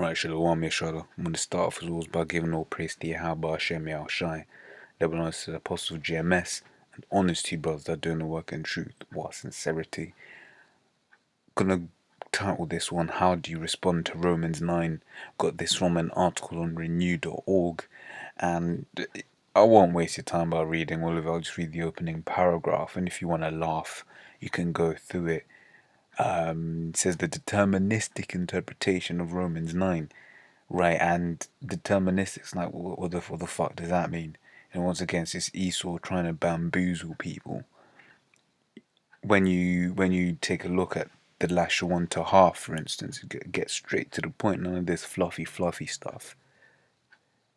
Right, Shalom, Yeshua. I'm going to start off as always by giving all praise to Yahweh Hashem Yahushai, double honors to the apostles of GMS, and honors to you brothers that are doing the work in truth, while sincerity. Gonna title this one, How Do You Respond to Romans 9? Got this from an article on renew.org, and I won't waste your time by reading all of it. I'll just read the opening paragraph, and if you want to laugh, you can go through it. It says the deterministic interpretation of Romans 9. Right, and deterministic's like, what the fuck does that mean? And once again, it's this Esau trying to bamboozle people. When you take a look at the Lasher 1 to half, for instance, it gets straight to the point, none of this fluffy stuff.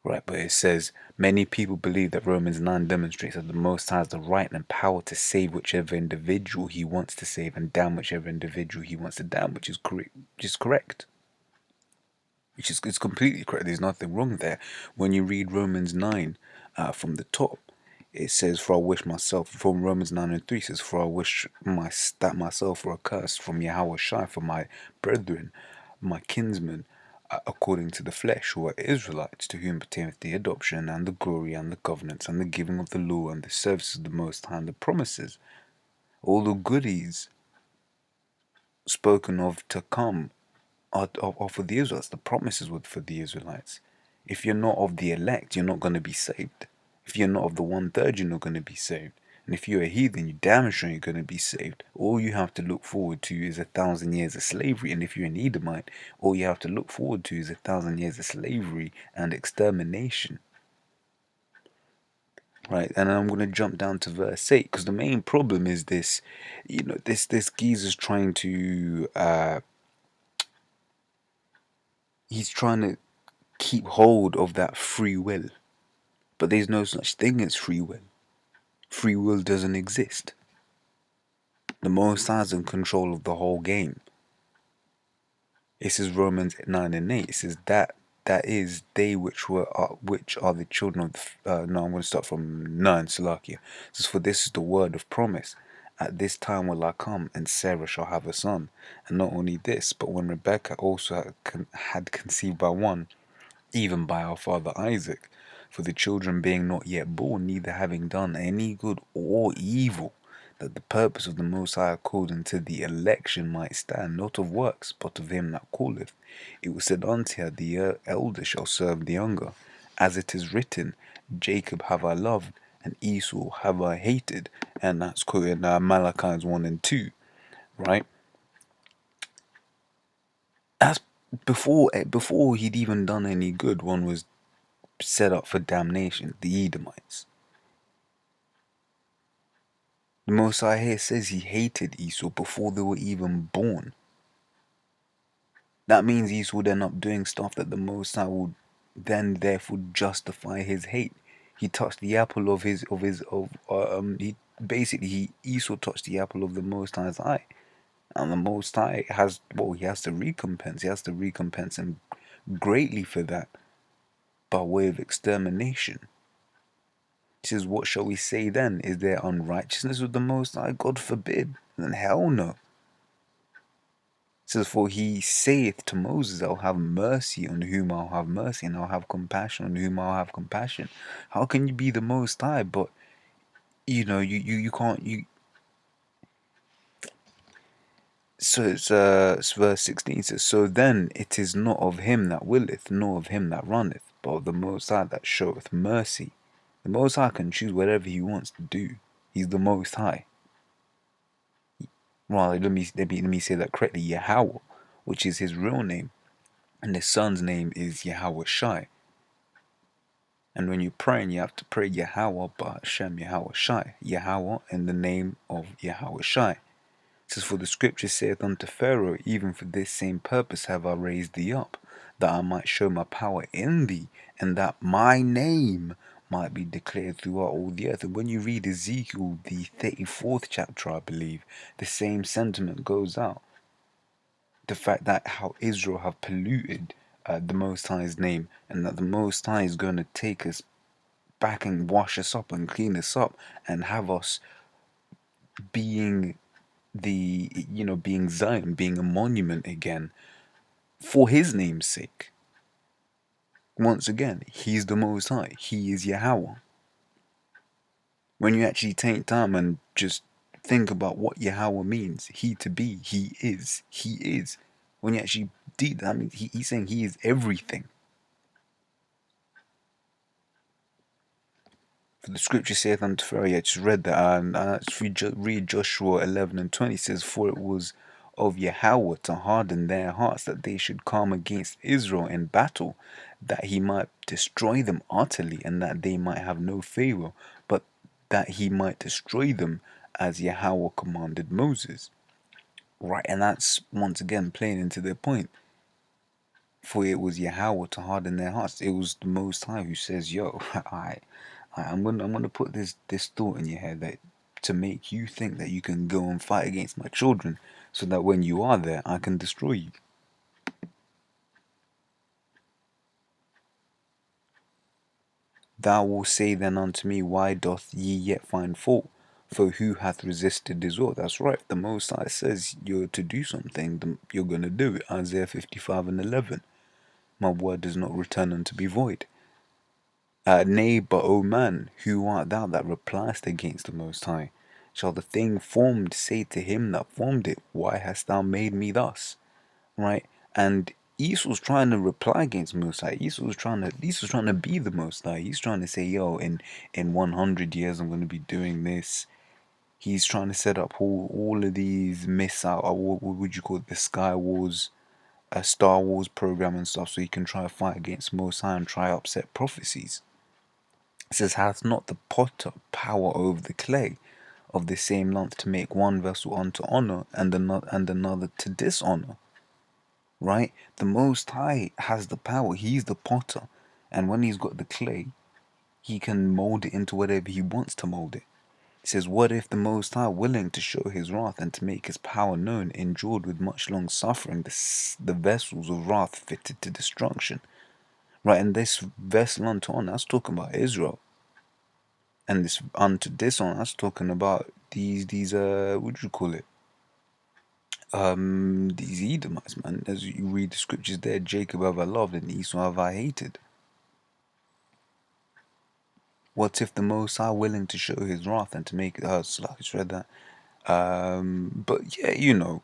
Right, but it says, many people believe that Romans 9 demonstrates that the Most High has the right and power to save whichever individual he wants to save and damn whichever individual he wants to damn, which is correct. It's completely correct. There's nothing wrong there. When you read Romans 9 from the top, it says, for I wish myself, from Romans 9 and 3 says, for I wish that myself were accursed from Yahweh Shai, for my brethren, my kinsmen, according to the flesh, who are Israelites, to whom pertaineth the adoption and the glory and the governance and the giving of the law and the service of the Most High and the promises, all the goodies spoken of to come are for the Israelites. The promises were for the Israelites. If you're not of the elect, you're not going to be saved. If you're not of the 1/3, you're not going to be saved. And if you're a heathen, you're damn sure you're going to be saved. All you have to look forward to is 1,000 years of slavery. And if you're an Edomite, all you have to look forward to is 1,000 years of slavery and extermination. Right, and I'm going to jump down to verse 8, because the main problem is this, this geezer's trying to, he's trying to keep hold of that free will. But there's no such thing as free will. Free will doesn't exist. The Most High is in control of the whole game. It says Romans 9 and 8. It says that is they which are the children of no, I'm going to start from 9, Salakia. It says, for this is the word of promise. At this time will I come, and Sarah shall have a son. And not only this, but when Rebekah also had conceived by one, even by our father Isaac, for the children being not yet born, neither having done any good or evil, that the purpose of the Most High according to the election might stand, not of works, but of him that calleth. It was said unto her, the elder shall serve the younger. As it is written, Jacob have I loved, and Esau have I hated. And that's quoted in Malachi 1 and 2, right? That's before he'd even done any good. One was set up for damnation, the Edomites. The Most High here says he hated Esau before they were even born. That means Esau would end up doing stuff that the Most High would then therefore justify his hate. He touched the apple of Esau touched the apple of the Most High's eye. And the Most High he has to recompense. He has to recompense him greatly for that by way of extermination. He says, what shall we say then? Is there unrighteousness with the Most High? God forbid. Then hell no. It says, for he saith to Moses, I'll have mercy on whom I'll have mercy, and I'll have compassion on whom I'll have compassion. How can you be the Most High, but you can't. So it's verse 16. It says, so then it is not of him that willeth, nor of him that runneth, but of the Most High that showeth mercy. The Most High can choose whatever he wants to do. He's the Most High. Well, let me say that correctly. Yahweh, which is his real name, and his son's name is Yahweh Shai. And when you're praying, you have to pray Yahweh by Hashem Yahweh Shai. Yahweh in the name of Yahweh Shai. It says, for the scripture saith unto Pharaoh, even for this same purpose have I raised thee up, that I might show my power in thee, and that my name might be declared throughout all the earth. And when you read Ezekiel, the 34th chapter, I believe, the same sentiment goes out. The fact that how Israel have polluted the Most High's name, and that the Most High is going to take us back and wash us up and clean us up and have us being being Zion, being a monument again for his name's sake. Once again, He's the Most High. He is Yahweh. When you actually take time and just think about what Yahweh means, He to be, He is, He is. When you actually deep that, I mean, he's saying He is everything. For the scripture saith unto Pharaoh, I just read that, and read Joshua 11 and 20, says, For it was of Yahweh to harden their hearts, that they should come against Israel in battle, that He might destroy them utterly, and that they might have no favor, but that He might destroy them as Yahweh commanded Moses. Right, and that's once again playing into their point. For it was Yahweh to harden their hearts. It was the Most High who says, "Yo, I'm gonna put this thought in your head that to make you think that you can go and fight against my children, so that when you are there, I can destroy you." Thou wilt say then unto me, Why doth ye yet find fault? For who hath resisted his will? That's right. The Most High says you're to do something, you're gonna do it. Isaiah 55 and 11. My word does not return unto me void. Nay, but, O man, who art thou that repliest against the Most High? Shall the thing formed say to him that formed it, Why hast thou made me thus? Right? And Esau's trying to reply against Most High. Esau's trying to be the Most High. He's trying to say, yo, in 100 years I'm going to be doing this. He's trying to set up all of these missile, or what would you call it, the Sky Wars, Star Wars program and stuff, so he can try to fight against Most High and try to upset prophecies. It says, hath not the potter power over the clay of the same lump to make one vessel unto honor and another to dishonor? Right? The Most High has the power. He's the potter. And when he's got the clay, he can mold it into whatever he wants to mold it. It says, what if the Most High, willing to show his wrath and to make his power known, endured with much long suffering the vessels of wrath fitted to destruction? Right? And this vessel unto honor, that's talking about Israel. And this unto dishonor, that's talking about these what do you call it? These Edomites, man. As you read the scriptures there, Jacob have I loved and Esau have I hated. What if the Most High, willing to show his wrath and to make it hurt? So like I just read that. But yeah,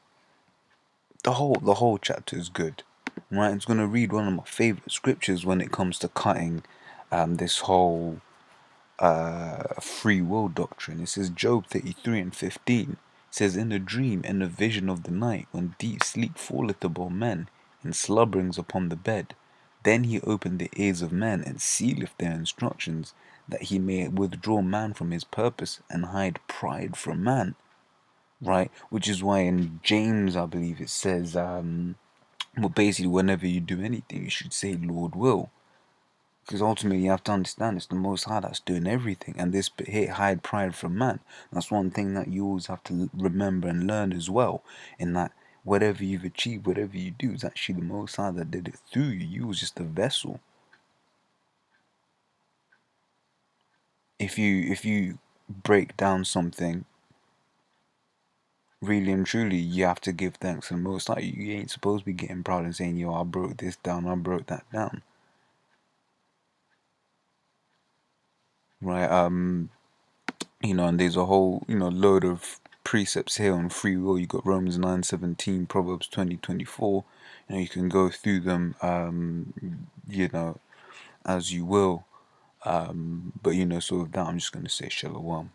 the whole chapter is good. Right? It's gonna read one of my favorite scriptures when it comes to cutting this whole free will doctrine. It says Job 33 and 15. It says, in a dream, in a vision of the night, when deep sleep falleth upon men, and slumberings upon the bed, then he opened the ears of men, and sealeth their instructions, that he may withdraw man from his purpose, and hide pride from man. Right? Which is why in James, I believe it says, well, basically, whenever you do anything, you should say, Lord will. Because ultimately you have to understand it's the Most High that's doing everything. And this bit here, hide pride from man. That's one thing that you always have to remember and learn as well. In that whatever you've achieved, whatever you do, is actually the Most High that did it through you. You was just a vessel. If you break down something, really and truly, you have to give thanks to the Most High. You ain't supposed to be getting proud and saying, yo, I broke this down, I broke that down. Right? And there's a whole, load of precepts here on free will. You got Romans 9:17, Proverbs 20:24. You can go through them, as you will. But so with that, I'm just gonna say shalom.